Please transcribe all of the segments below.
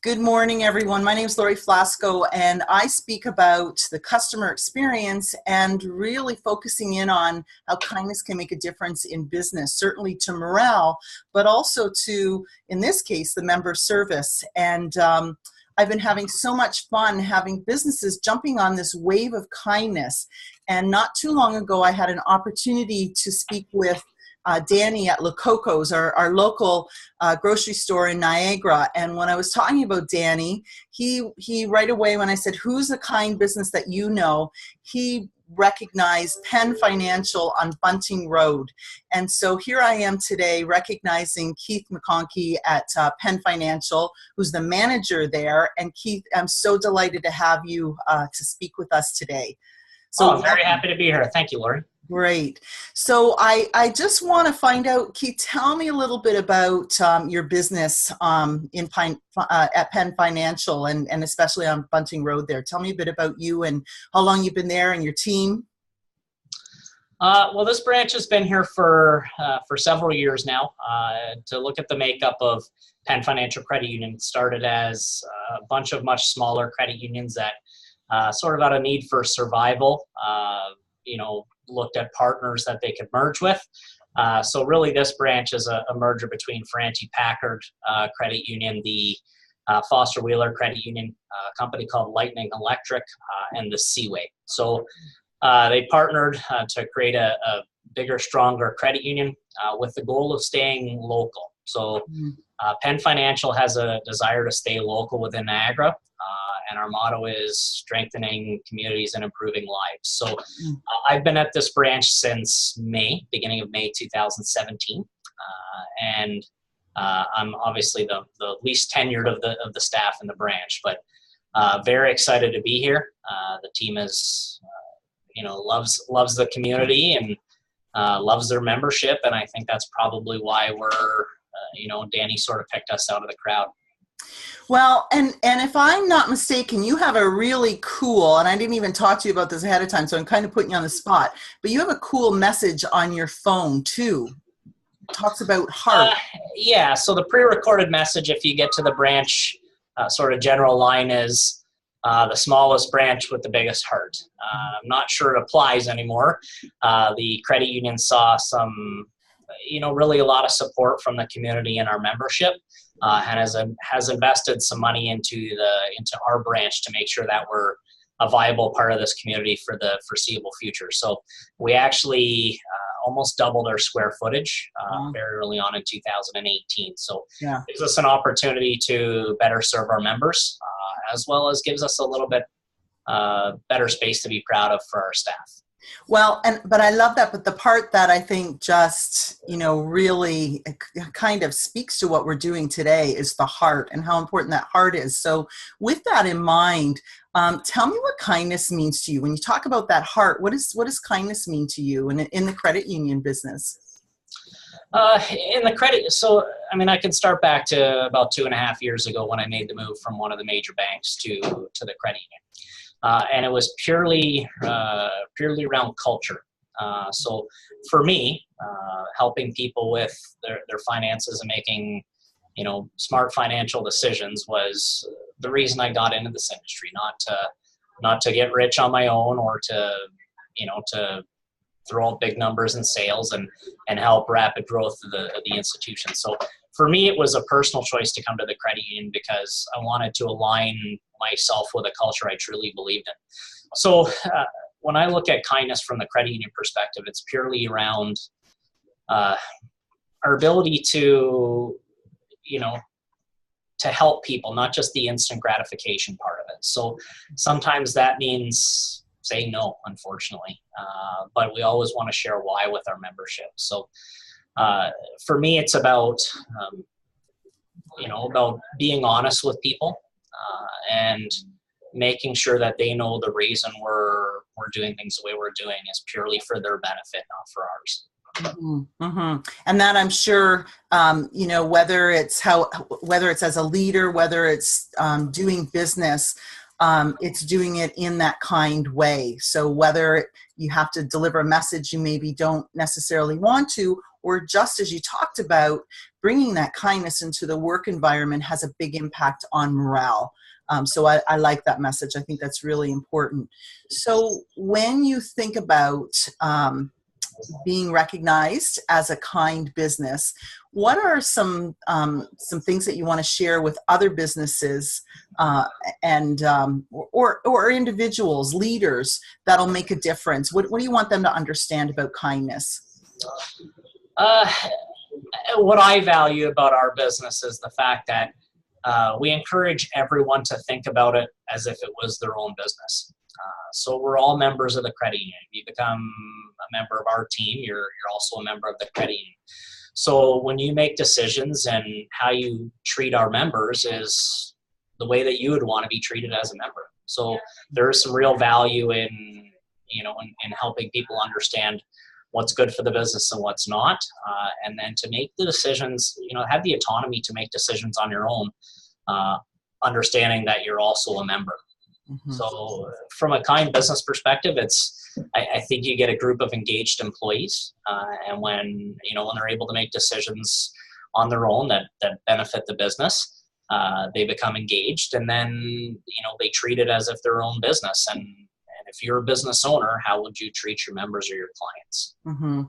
Good morning, everyone. My name is Lori Flasco, and I speak about the customer experience and really focusing in on how kindness can make a difference in business, certainly to morale, but also to, in this case, the member service. And I've been having so much fun having businesses jumping on this wave of kindness. And not too long ago, I had an opportunity to speak with Danny at La Coco's, our local grocery store in Niagara. And when I was talking about Danny, he right away, when I said, who's a kind business that you know, he recognized Penn Financial on Bunting Road. And so here I am today recognizing Keith McConkey at Penn Financial, who's the manager there. And Keith, I'm so delighted to have you to speak with us today. So I'm very happy to be here. Thank you, Lori. Great. So I just want to find out, Keith, tell me a little bit about your business at Penn Financial and especially on Bunting Road there. Tell me a bit about you and how long you've been there and your team. Well, this branch has been here for several years now. To look at the makeup of Penn Financial Credit Union, it started as a bunch of much smaller credit unions that sort of out of need for survival, looked at partners that they could merge with. So really this branch is a merger between Franchi Packard Credit Union, the Foster Wheeler Credit Union, a company called Lightning Electric, and the Seaway. So they partnered to create a bigger, stronger credit union with the goal of staying local. So Penn Financial has a desire to stay local within Niagara. And our motto is strengthening communities and improving lives. So I've been at this branch since beginning of May 2017. And I'm obviously the least tenured of the staff in the branch, but very excited to be here. The team is, loves the community and loves their membership. And I think that's probably why we're, Danny sort of picked us out of the crowd. Well, and if I'm not mistaken, you have a really cool, and I didn't even talk to you about this ahead of time, so I'm kind of putting you on the spot, but you have a cool message on your phone too. It talks about heart. Yeah, so the pre-recorded message, if you get to the branch, sort of general line is the smallest branch with the biggest heart. I'm not sure it applies anymore. The credit union saw some, really a lot of support from the community and our membership. And has invested some money into our branch to make sure that we're a viable part of this community for the foreseeable future. So we actually almost doubled our square footage very early on in 2018. So it gives us an opportunity to better serve our members, as well as gives us a little bit better space to be proud of for our staff. Well, but I love that. But the part that I think just, really kind of speaks to what we're doing today is the heart and how important that heart is. So with that in mind, tell me what kindness means to you. When you talk about that heart, what does kindness mean to you in the credit union business? In the credit, so I can start back to about 2.5 years ago when I made the move from one of the major banks to the credit union. And it was purely around culture. So for me, helping people with their finances and making, smart financial decisions was the reason I got into this industry. Not to get rich on my own or to throw out big numbers in sales and help rapid growth of the institution. So for me, it was a personal choice to come to the credit union because I wanted to align myself with a culture I truly believed in. So when I look at kindness from the credit union perspective, it's purely around our ability to help people, not just the instant gratification part of it. So sometimes that means saying no, unfortunately, but we always want to share why with our membership. So for me, it's about about being honest with people and making sure that they know the reason we're doing things the way we're doing is purely for their benefit, not for ours. Mm-hmm, mm-hmm. And that I'm sure, whether it's as a leader, whether it's doing business, it's doing it in that kind way. So whether you have to deliver a message you maybe don't necessarily want to, or just as you talked about, bringing that kindness into the work environment has a big impact on morale. So I like that message. I think that's really important. So when you think about being recognized as a kind business, what are some things that you want to share with other businesses or individuals, leaders, that'll make a difference? What do you want them to understand about kindness? What I value about our business is the fact that we encourage everyone to think about it as if it was their own business. So we're all members of the credit union. If you become a member of our team, you're also a member of the credit union. So when you make decisions, and how you treat our members is the way that you would want to be treated as a member. So there is some real value in helping people understand what's good for the business and what's not, and then to make the decisions, have the autonomy to make decisions on your own, understanding that you're also a member. Mm-hmm. So from a kind business perspective, I think you get a group of engaged employees, and when they're able to make decisions on their own that benefit the business, they become engaged, and then they treat it as if their own business. And if you're a business owner, how would you treat your members or your clients? Mm-hmm.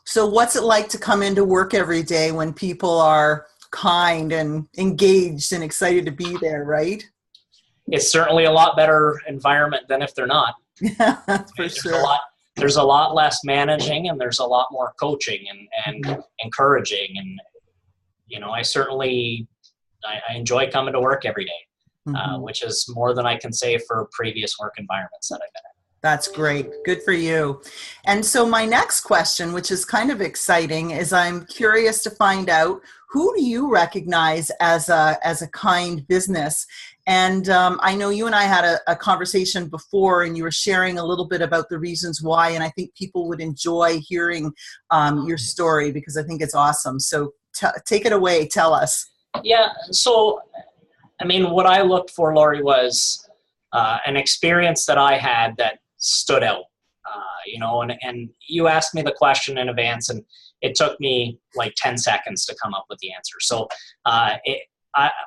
So what's it like to come into work every day when people are kind and engaged and excited to be there, right? It's certainly a lot better environment than if they're not. Yeah, for sure. There's a lot less managing, and there's a lot more coaching and Mm-hmm. encouraging. And, I enjoy coming to work every day. Mm-hmm. Which is more than I can say for previous work environments that I've been in. That's great. Good for you. And so my next question, which is kind of exciting, is I'm curious to find out, who do you recognize as a kind business? And I know you and I had a conversation before, and you were sharing a little bit about the reasons why, and I think people would enjoy hearing your story, because I think it's awesome. So take it away. Tell us. Yeah. So what I looked for, Lori, was an experience that I had that stood out, and you asked me the question in advance, and it took me like 10 seconds to come up with the answer. So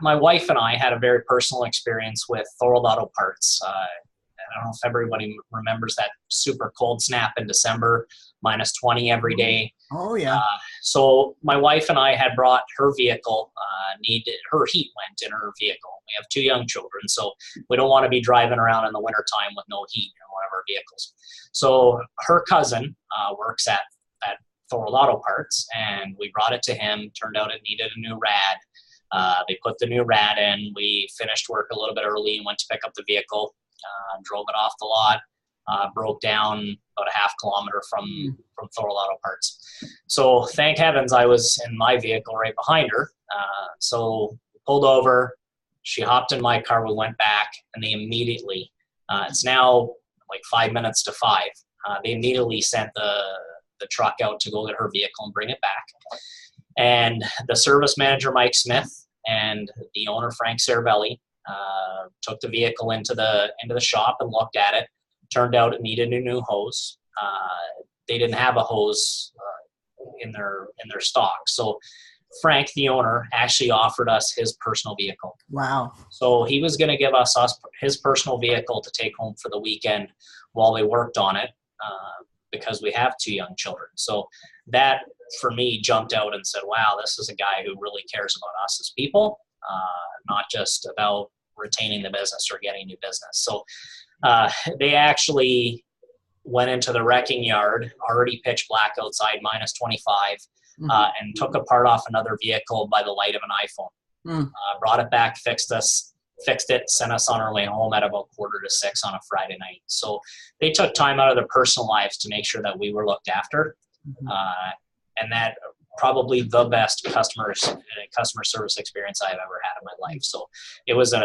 my wife and I had a very personal experience with Thorold Auto Parts. I don't know if everybody remembers that super cold snap in December, minus 20 every day. Oh, yeah. So my wife and I had brought her vehicle, her heat went in her vehicle. We have 2 young children, so we don't want to be driving around in the wintertime with no heat in one of our vehicles. So her cousin works at Thorold Auto Parts, and we brought it to him. Turned out it needed a new rad. They put the new rad in. We finished work a little bit early and went to pick up the vehicle, drove it off the lot. Broke down about a half kilometer from Thorold Auto Parts. So thank heavens I was in my vehicle right behind her. So we pulled over, she hopped in my car, we went back, and they immediately, it's now like 5 minutes to 5, they immediately sent the truck out to go get her vehicle and bring it back. And the service manager, Mike Smith, and the owner, Frank Cervelli, took the vehicle into the shop and looked at it. Turned out it needed a new hose. They didn't have a hose in their stock. So Frank, the owner, actually offered us his personal vehicle. Wow. So he was going to give us his personal vehicle to take home for the weekend while they worked on it, because we have 2 young children. So that, for me, jumped out and said, wow, this is a guy who really cares about us as people, not just about retaining the business or getting new business. So they actually went into the wrecking yard, already pitch black outside, minus 25, and took apart off another vehicle by the light of an iPhone. Brought it back, fixed it, sent us on our way home at about 5:45 on a Friday night. So they took time out of their personal lives to make sure that we were looked after. And that probably the best customer service experience I've ever had in my life. So it was an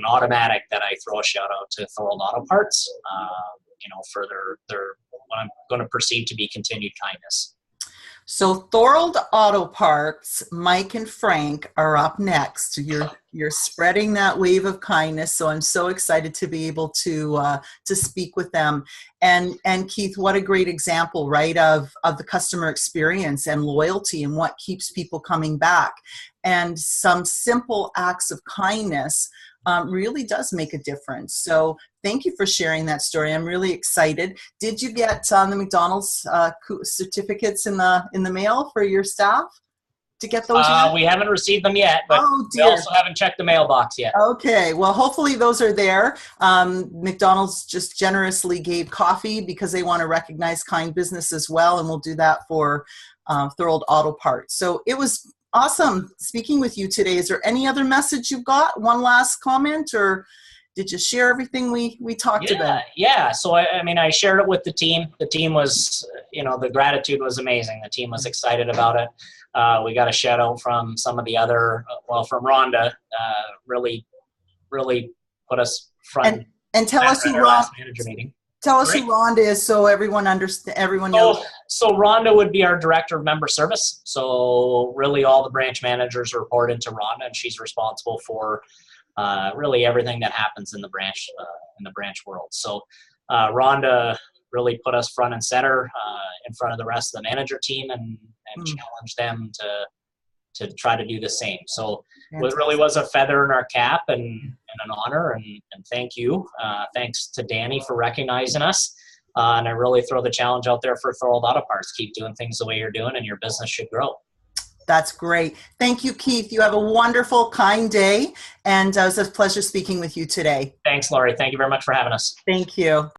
automatic that I throw a shout out to Thorold Auto Parts, for their what I'm going to perceive to be continued kindness. So Thorold Auto Parts, Mike and Frank are up next. You're spreading that wave of kindness, so I'm so excited to be able to speak with them. And Keith, what a great example, right, of the customer experience and loyalty and what keeps people coming back. And some simple acts of kindness really does make a difference. So thank you for sharing that story. I'm really excited. Did you get the McDonald's certificates in the mail for your staff to get those? We haven't received them yet, but we also haven't checked the mailbox yet. Okay, well, hopefully those are there. McDonald's just generously gave coffee because they want to recognize kind business as well, and we'll do that for Thorold Auto Parts. So it was awesome speaking with you today. Is there any other message you've got? One last comment, or did you share everything we talked about? Yeah. So I shared it with the team. The team was, the gratitude was amazing. The team was excited about it. We got a shout out from some of the other, from Rhonda, really put us front. And tell us who Rhonda manager meeting. Tell us who Rhonda is, so everyone knows. So Rhonda would be our director of member service. So really, all the branch managers report into Rhonda, and she's responsible for really everything that happens in the branch world. So Rhonda really put us front and center in front of the rest of the manager team, and challenged them to try to do the same. So it really was a feather in our cap and an honor, and thank you. Thanks to Danny for recognizing us. And I really throw the challenge out there for Thorold Auto Parts. Keep doing things the way you're doing, and your business should grow. That's great. Thank you, Keith. You have a wonderful, kind day, and it was a pleasure speaking with you today. Thanks, Laurie. Thank you very much for having us. Thank you.